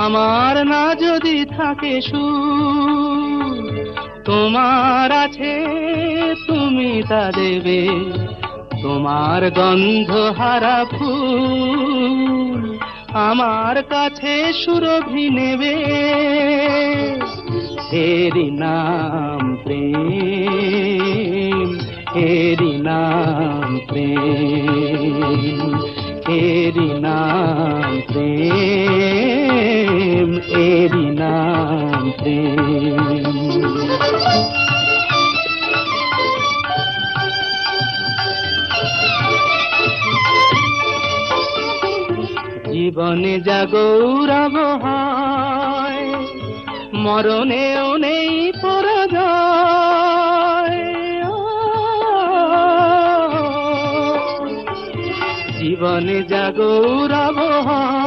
আমার না যদি থাকে সুর, তোমার আছে তুমি তা দেবে। তোমার গন্ধ হারা ফুল আমার কাছে সুরভি নেবে। এরি নাম প্রেম, এরি নাম প্রেম, এরি নাম প্রেম, এরি নাম প্রেম। জীবনে যা গৌরব হয়, মরণেও নেই পরাজয়। জীবনে যা গৌরব হয়,